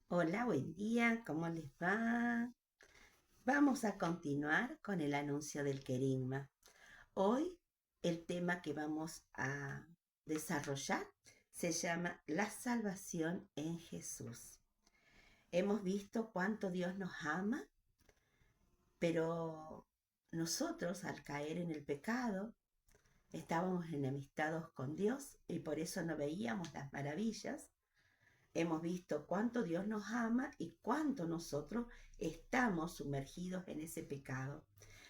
Hola, buen día, ¿cómo les va? Vamos a continuar con el anuncio del querigma. Hoy el tema que vamos a desarrollar se llama la salvación en Jesús. Hemos visto cuánto Dios nos ama, pero nosotros al caer en el pecado estábamos enemistados con Dios y por eso no veíamos las maravillas. Hemos visto cuánto Dios nos ama y cuánto nosotros estamos sumergidos en ese pecado.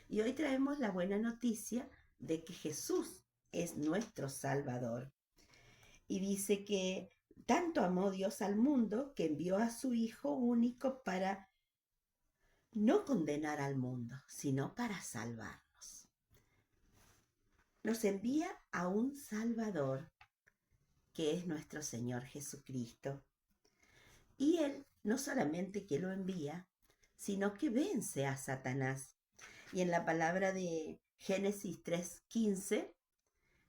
Y hoy traemos la buena noticia de que Jesús es nuestro Salvador. Y dice que tanto amó Dios al mundo que envió a su Hijo único para no condenar al mundo, sino para salvarnos. Nos envía a un Salvador, que es nuestro Señor Jesucristo. Y Él no solamente que lo envía, sino que vence a Satanás. Y en la palabra de Génesis 3:15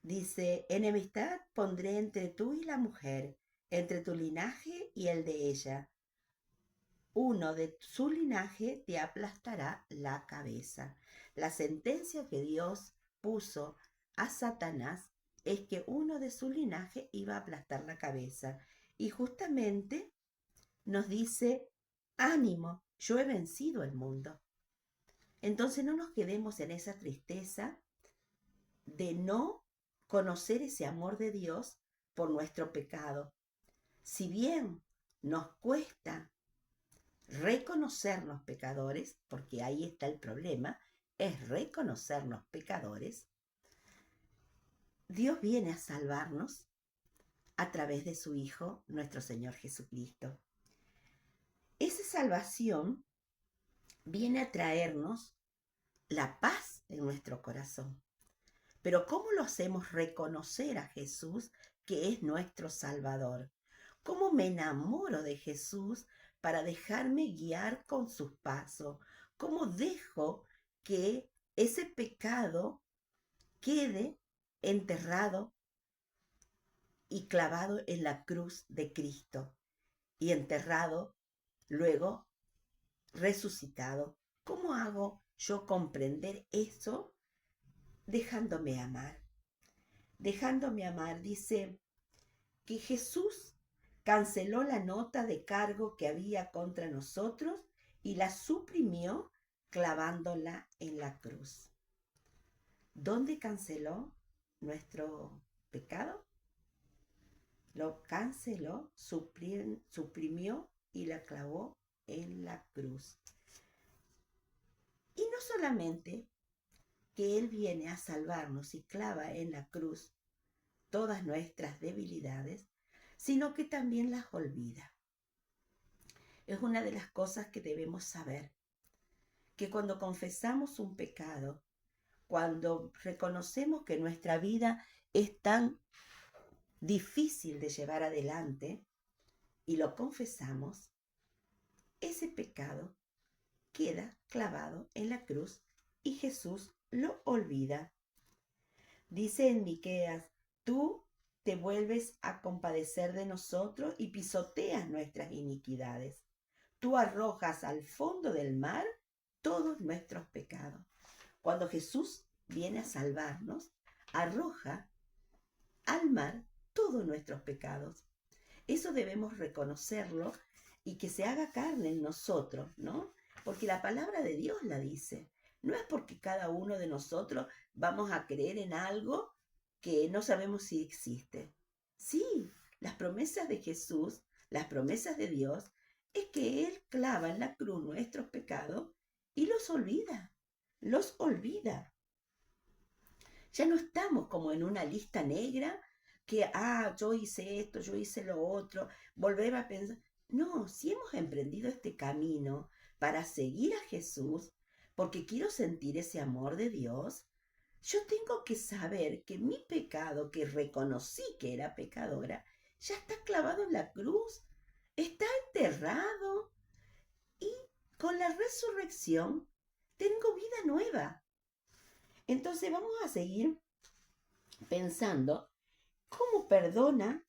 dice, enemistad pondré entre tú y la mujer, entre tu linaje y el de ella. Uno de su linaje te aplastará la cabeza. La sentencia que Dios puso a Satanás es que uno de su linaje iba a aplastar la cabeza. Y justamente nos dice, ánimo, yo he vencido el mundo. Entonces no nos quedemos en esa tristeza de no conocer ese amor de Dios por nuestro pecado. Si bien nos cuesta reconocernos pecadores, porque ahí está el problema, es reconocernos pecadores, Dios viene a salvarnos a través de su Hijo, nuestro Señor Jesucristo. Esa salvación viene a traernos la paz en nuestro corazón. Pero ¿cómo lo hacemos reconocer a Jesús que es nuestro Salvador? ¿Cómo me enamoro de Jesús para dejarme guiar con sus pasos? ¿Cómo dejo que ese pecado quede enterrado y clavado en la cruz de Cristo y enterrado, luego resucitado? ¿Cómo hago yo comprender eso dejándome amar? Dejándome amar, dice que Jesús canceló la nota de cargo que había contra nosotros y la suprimió clavándola en la cruz. ¿Dónde canceló nuestro pecado? Lo canceló, suprimió y la clavó en la cruz. Y no solamente que Él viene a salvarnos y clava en la cruz todas nuestras debilidades, sino que también las olvida. Es una de las cosas que debemos saber, que cuando confesamos un pecado, cuando reconocemos que nuestra vida es tan difícil de llevar adelante y lo confesamos, ese pecado queda clavado en la cruz y Jesús lo olvida. Dice en Miqueas, tú te vuelves a compadecer de nosotros y pisoteas nuestras iniquidades. Tú arrojas al fondo del mar todos nuestros pecados. Cuando Jesús viene a salvarnos, arroja al mar todos nuestros pecados. Eso debemos reconocerlo y que se haga carne en nosotros, ¿no? Porque la palabra de Dios la dice. No es porque cada uno de nosotros vamos a creer en algo que no sabemos si existe. Sí, las promesas de Jesús, las promesas de Dios, es que Él clava en la cruz nuestros pecados y los olvida, los olvida. Ya no estamos como en una lista negra que, yo hice esto, yo hice lo otro, volver a pensar. No, si hemos emprendido este camino para seguir a Jesús, porque quiero sentir ese amor de Dios, yo tengo que saber que mi pecado, que reconocí que era pecadora, ya está clavado en la cruz, está enterrado y con la resurrección tengo vida nueva. Entonces vamos a seguir pensando cómo perdona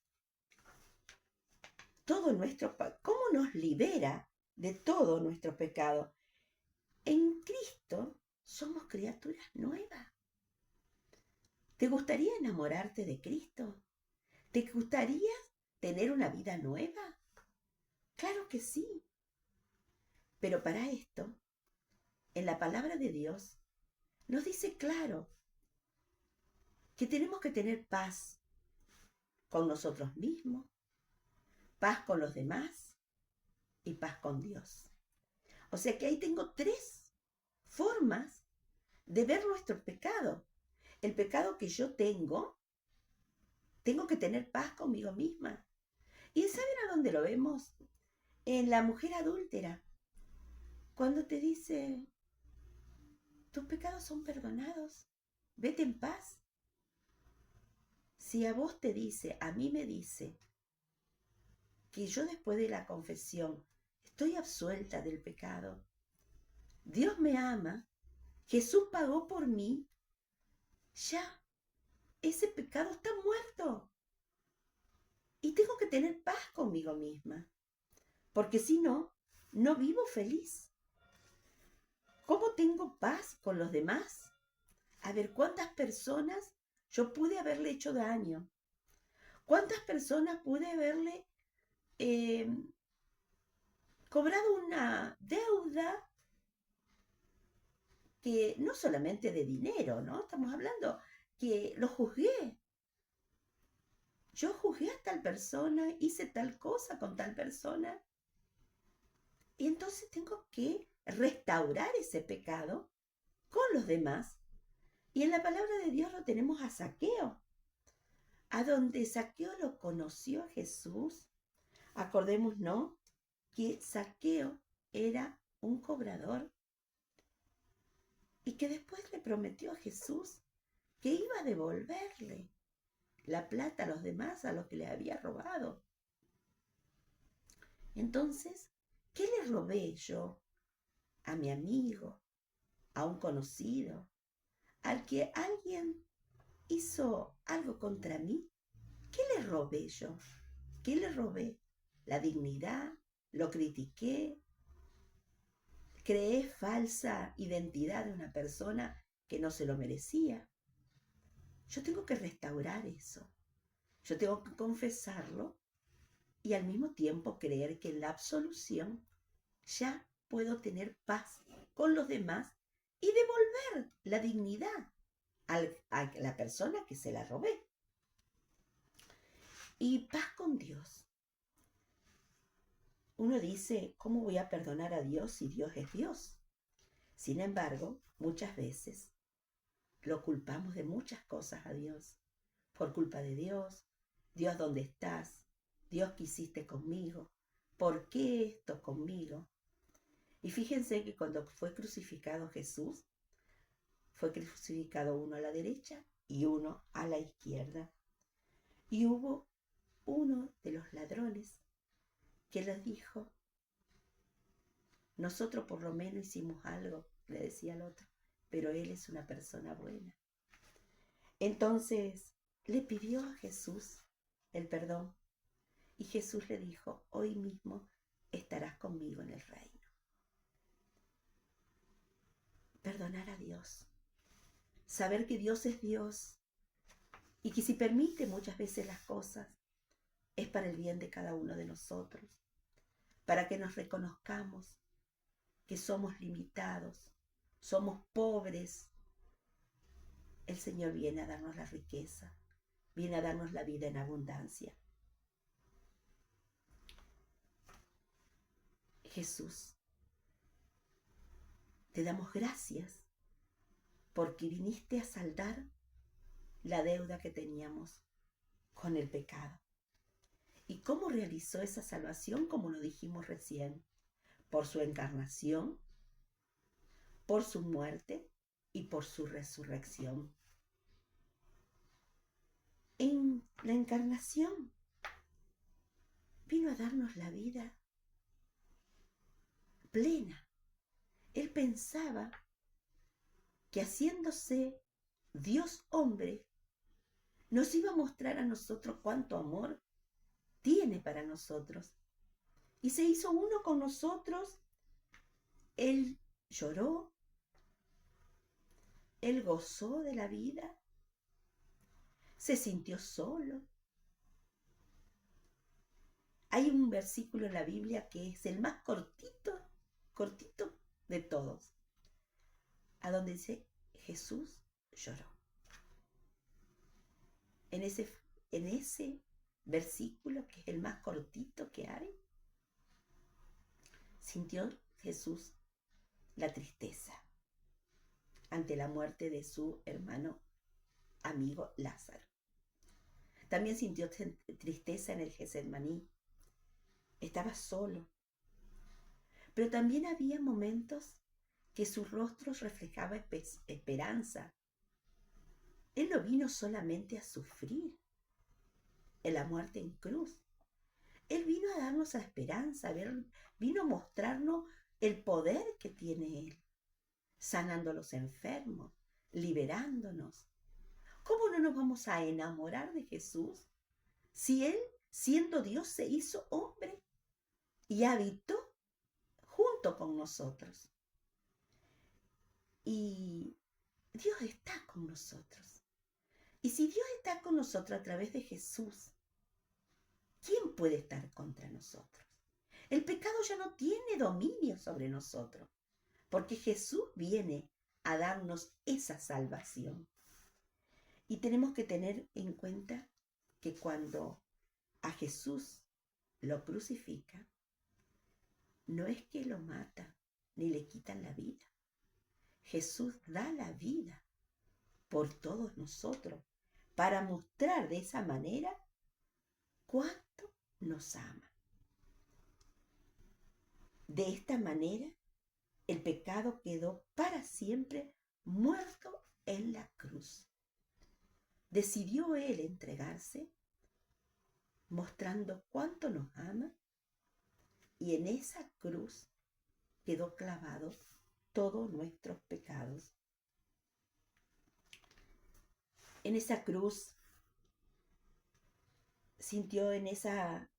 cómo nos libera de todo nuestro pecado. En Cristo somos criaturas nuevas. ¿Te gustaría enamorarte de Cristo? ¿Te gustaría tener una vida nueva? Claro que sí. Pero para esto, en la palabra de Dios, nos dice claro que tenemos que tener paz con nosotros mismos, paz con los demás y paz con Dios. O sea que ahí tengo 3 formas de ver nuestro pecado. El pecado que yo tengo que tener paz conmigo misma. ¿Y saben a dónde lo vemos? En la mujer adúltera. Cuando te dice, tus pecados son perdonados, vete en paz. Si a vos te dice, a mí me dice, que yo después de la confesión estoy absuelta del pecado, Dios me ama, Jesús pagó por mí, ya, ese pecado está muerto. Y tengo que tener paz conmigo misma, porque si no, no vivo feliz. ¿Cómo tengo paz con los demás? A ver, ¿cuántas personas yo pude haberle hecho daño? ¿Cuántas personas pude haberle cobrado una deuda que no solamente de dinero, ¿no? Estamos hablando que lo juzgué. Yo juzgué a tal persona, hice tal cosa con tal persona. Y entonces tengo que restaurar ese pecado con los demás. Y en la palabra de Dios lo tenemos a Zaqueo. A donde Zaqueo lo conoció a Jesús. Acordémonos que Zaqueo era un cobrador y que después le prometió a Jesús que iba a devolverle la plata a los demás, a los que le había robado. Entonces, ¿qué le robé yo a mi amigo, a un conocido, al que alguien hizo algo contra mí? ¿Qué le robé yo? ¿Qué le robé? La dignidad, lo critiqué, creé falsa identidad de una persona que no se lo merecía. Yo tengo que restaurar eso. Yo tengo que confesarlo y al mismo tiempo creer que en la absolución ya puedo tener paz con los demás y devolver la dignidad a la persona que se la robé. Y paz con Dios. Uno dice, ¿cómo voy a perdonar a Dios si Dios es Dios? Sin embargo, muchas veces lo culpamos de muchas cosas a Dios. Por culpa de Dios, Dios, ¿dónde estás? Dios, ¿qué hiciste conmigo? ¿Por qué esto conmigo? Y fíjense que cuando fue crucificado Jesús, fue crucificado uno a la derecha y uno a la izquierda. Y hubo uno de los ladrones que les dijo, nosotros por lo menos hicimos algo, le decía al otro, pero él es una persona buena. Entonces le pidió a Jesús el perdón y Jesús le dijo, hoy mismo estarás conmigo en el reino. Perdonar a Dios, saber que Dios es Dios y que si permite muchas veces las cosas es para el bien de cada uno de nosotros, para que nos reconozcamos que somos limitados, somos pobres. El Señor viene a darnos la riqueza, viene a darnos la vida en abundancia. Jesús, te damos gracias porque viniste a saldar la deuda que teníamos con el pecado. ¿Y cómo realizó esa salvación? Como lo dijimos recién, por su encarnación, por su muerte y por su resurrección. En la encarnación vino a darnos la vida plena. Él pensaba que haciéndose Dios hombre, nos iba a mostrar a nosotros cuánto amor tiene para nosotros. y se hizo uno con nosotros. Él lloró, él gozó de la vida, se sintió solo. Hay un versículo en la Biblia que es el más cortito de todos, a donde dice, Jesús lloró. En ese versículo, que es el más cortito que hay, sintió Jesús la tristeza ante la muerte de su hermano amigo Lázaro. También sintió tristeza en el Getsemaní. Estaba solo. Pero también había momentos que su rostro reflejaba esperanza. Él no vino solamente a sufrir en la muerte en cruz. Él vino a darnos la esperanza, vino a mostrarnos el poder que tiene Él, sanando a los enfermos, liberándonos. ¿Cómo no nos vamos a enamorar de Jesús si Él, siendo Dios, se hizo hombre y habitó junto con nosotros? Y Dios está con nosotros. Y si Dios está con nosotros a través de Jesús, ¿quién puede estar contra nosotros? El pecado ya no tiene dominio sobre nosotros, porque Jesús viene a darnos esa salvación. Y tenemos que tener en cuenta que cuando a Jesús lo crucifican, no es que lo matan ni le quitan la vida. Jesús da la vida por todos nosotros para mostrar de esa manera cuánto nos ama. De esta manera, el pecado quedó para siempre muerto en la cruz. Decidió Él entregarse, mostrando cuánto nos ama, y en esa cruz quedó clavado todos nuestros pecados. En esa cruz sintió en esa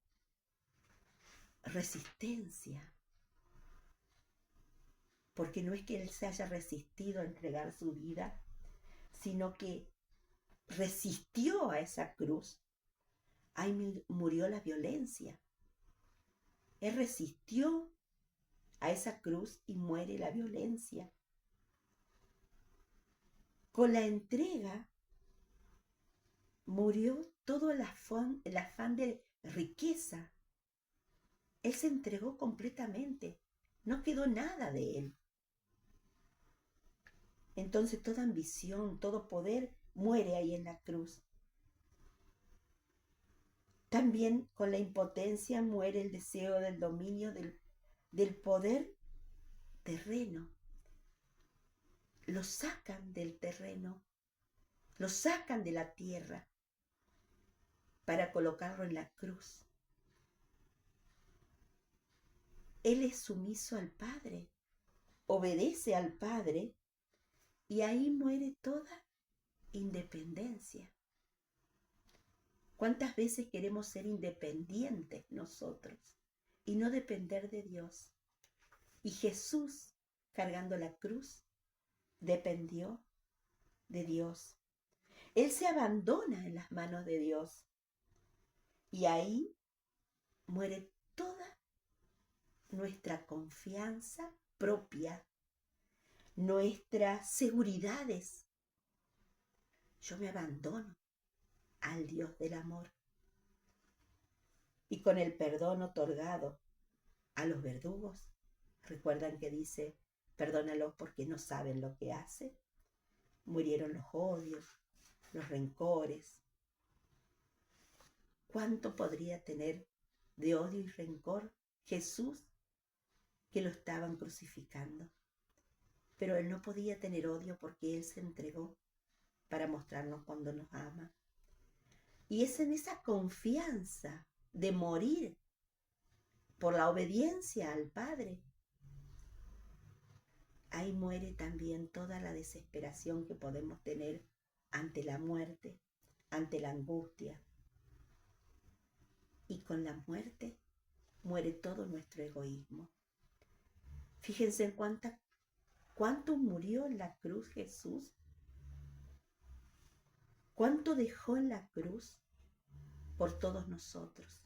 resistencia, porque no es que Él se haya resistido a entregar su vida, sino que resistió a esa cruz. Ahí murió la violencia. Él resistió a esa cruz y muere la violencia. Con la entrega murió todo el afán de riqueza. Él se entregó completamente. No quedó nada de él. Entonces toda ambición, todo poder muere ahí en la cruz. También con la impotencia muere el deseo del dominio del poder terreno. Lo sacan del terreno, lo sacan de la tierra para colocarlo en la cruz. Él es sumiso al Padre, obedece al Padre, y ahí muere toda independencia. ¿Cuántas veces queremos ser independientes nosotros y no depender de Dios? Y Jesús, cargando la cruz, dependió de Dios. Él se abandona en las manos de Dios. Y ahí muere toda nuestra confianza propia, nuestras seguridades. Yo me abandono al Dios del amor. Y con el perdón otorgado a los verdugos, recuerdan que dice, perdónalos porque no saben lo que hacen. Murieron los odios, los rencores. ¿Cuánto podría tener de odio y rencor Jesús, que lo estaban crucificando? Pero Él no podía tener odio porque Él se entregó para mostrarnos cuando nos ama. Y es en esa confianza de morir por la obediencia al Padre. Ahí muere también toda la desesperación que podemos tener ante la muerte, ante la angustia. Y con la muerte muere todo nuestro egoísmo. Fíjense en cuánto murió en la cruz Jesús, cuánto dejó en la cruz por todos nosotros.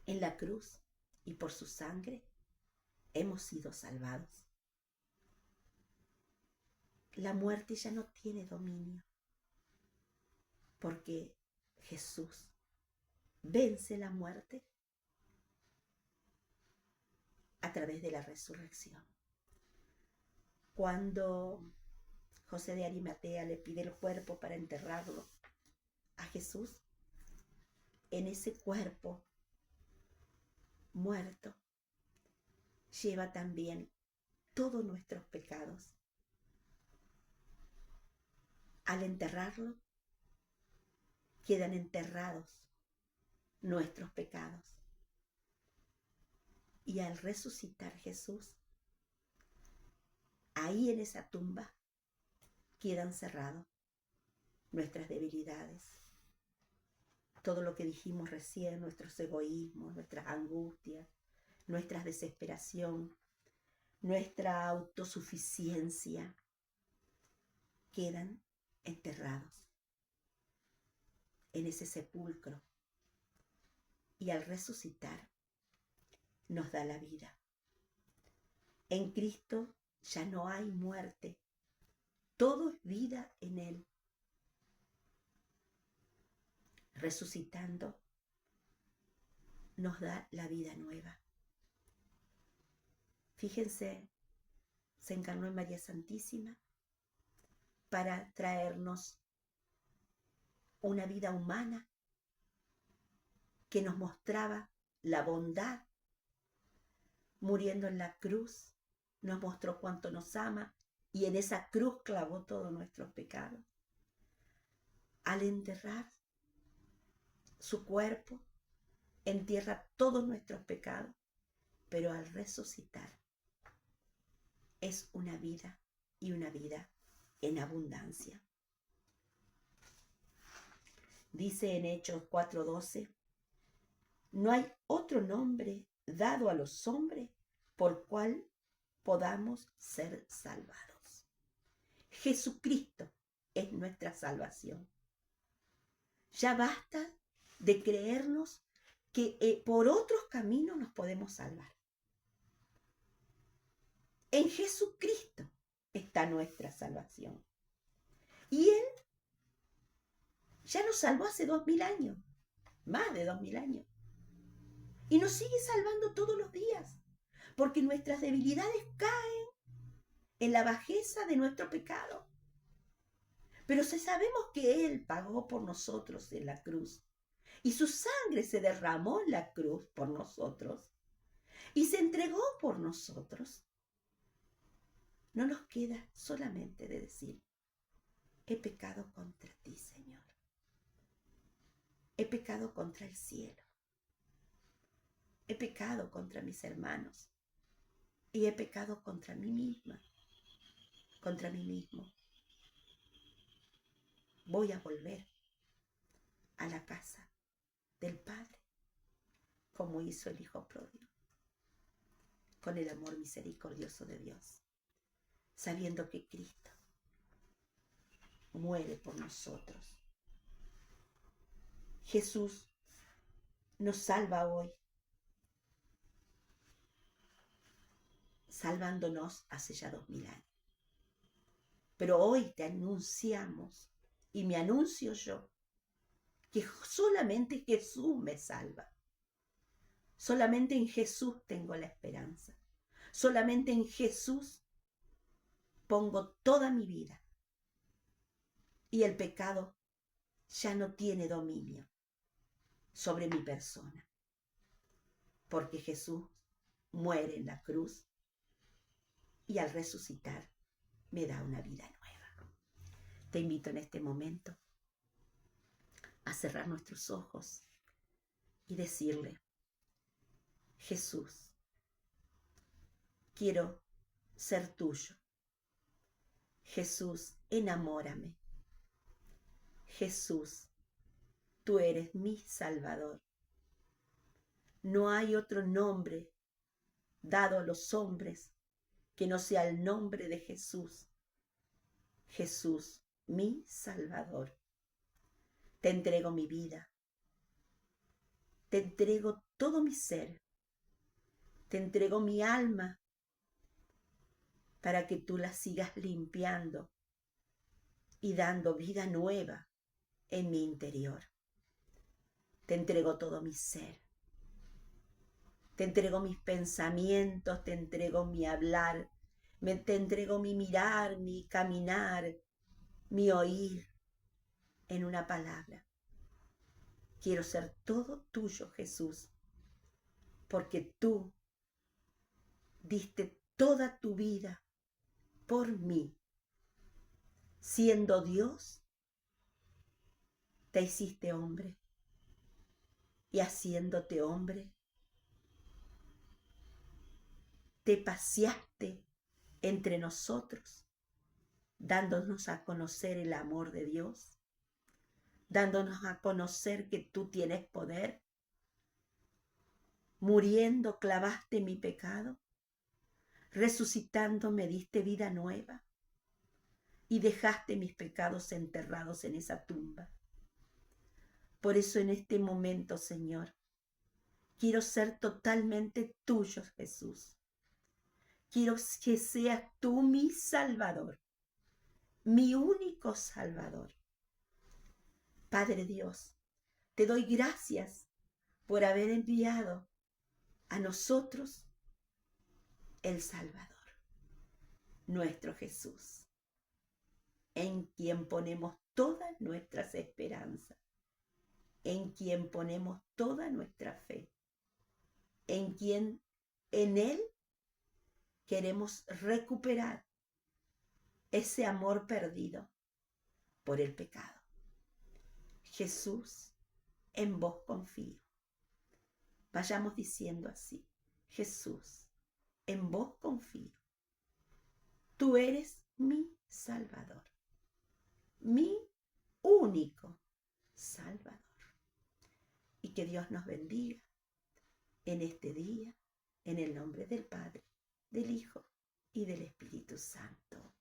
En la cruz y por su sangre hemos sido salvados. La muerte ya no tiene dominio, porque Jesús vence la muerte a través de la resurrección. Cuando José de Arimatea le pide el cuerpo para enterrarlo a Jesús, en ese cuerpo muerto lleva también todos nuestros pecados. Al enterrarlo, quedan enterrados nuestros pecados. Y al resucitar Jesús, ahí en esa tumba quedan cerrados nuestras debilidades. Todo lo que dijimos recién, nuestros egoísmos, nuestras angustias, nuestra desesperación, nuestra autosuficiencia, quedan enterrados en ese sepulcro. Y al resucitar, nos da la vida. En Cristo ya no hay muerte. Todo es vida en Él. Resucitando, nos da la vida nueva. Fíjense, se encarnó en María Santísima para traernos una vida humana que nos mostraba la bondad. Muriendo en la cruz, nos mostró cuánto nos ama y en esa cruz clavó todos nuestros pecados. Al enterrar su cuerpo, entierra todos nuestros pecados, pero al resucitar es una vida y una vida en abundancia. Dice en Hechos 4:12, no hay otro nombre dado a los hombres por cual podamos ser salvados. Jesucristo es nuestra salvación. Ya basta de creernos que por otros caminos nos podemos salvar. En Jesucristo está nuestra salvación. Y Él ya nos salvó hace 2000 años, más de 2000 años. Y nos sigue salvando todos los días, porque nuestras debilidades caen en la bajeza de nuestro pecado. Pero si sabemos que Él pagó por nosotros en la cruz, y su sangre se derramó en la cruz por nosotros, y se entregó por nosotros, no nos queda solamente de decir, he pecado contra ti, Señor. He pecado contra el cielo. He pecado contra mis hermanos. Y he pecado contra mí misma, contra mí mismo. Voy a volver a la casa del Padre, como hizo el Hijo pródigo, con el amor misericordioso de Dios, sabiendo que Cristo muere por nosotros. Jesús nos salva hoy, salvándonos hace ya 2000 años. Pero hoy te anunciamos, y me anuncio yo, que solamente Jesús me salva. Solamente en Jesús tengo la esperanza. Solamente en Jesús pongo toda mi vida. Y el pecado ya no tiene dominio sobre mi persona. Porque Jesús muere en la cruz y al resucitar me da una vida nueva. Te invito en este momento a cerrar nuestros ojos y decirle, Jesús, quiero ser tuyo. Jesús, enamórame. Jesús, tú eres mi Salvador. No hay otro nombre dado a los hombres que no sea el nombre de Jesús. Jesús, mi Salvador. Te entrego mi vida. Te entrego todo mi ser. Te entrego mi alma para que tú la sigas limpiando y dando vida nueva en mi interior. Te entrego todo mi ser. Te entrego mis pensamientos, te entrego mi hablar, te entrego mi mirar, mi caminar, mi oír. En una palabra, quiero ser todo tuyo, Jesús, porque tú diste toda tu vida por mí. Siendo Dios, te hiciste hombre, y haciéndote hombre, te paseaste entre nosotros, dándonos a conocer el amor de Dios, dándonos a conocer que tú tienes poder. Muriendo clavaste mi pecado, resucitando me diste vida nueva y dejaste mis pecados enterrados en esa tumba. Por eso en este momento, Señor, quiero ser totalmente tuyo, Jesús. Quiero que seas tú mi Salvador, mi único Salvador. Padre Dios, te doy gracias por haber enviado a nosotros el Salvador, nuestro Jesús, en quien ponemos todas nuestras esperanzas, en quien ponemos toda nuestra fe, en Él queremos recuperar ese amor perdido por el pecado. Jesús, en vos confío. Vayamos diciendo así: Jesús, en vos confío. Tú eres mi Salvador, mi único Salvador. Y que Dios nos bendiga en este día, en el nombre del Padre, del Hijo y del Espíritu Santo.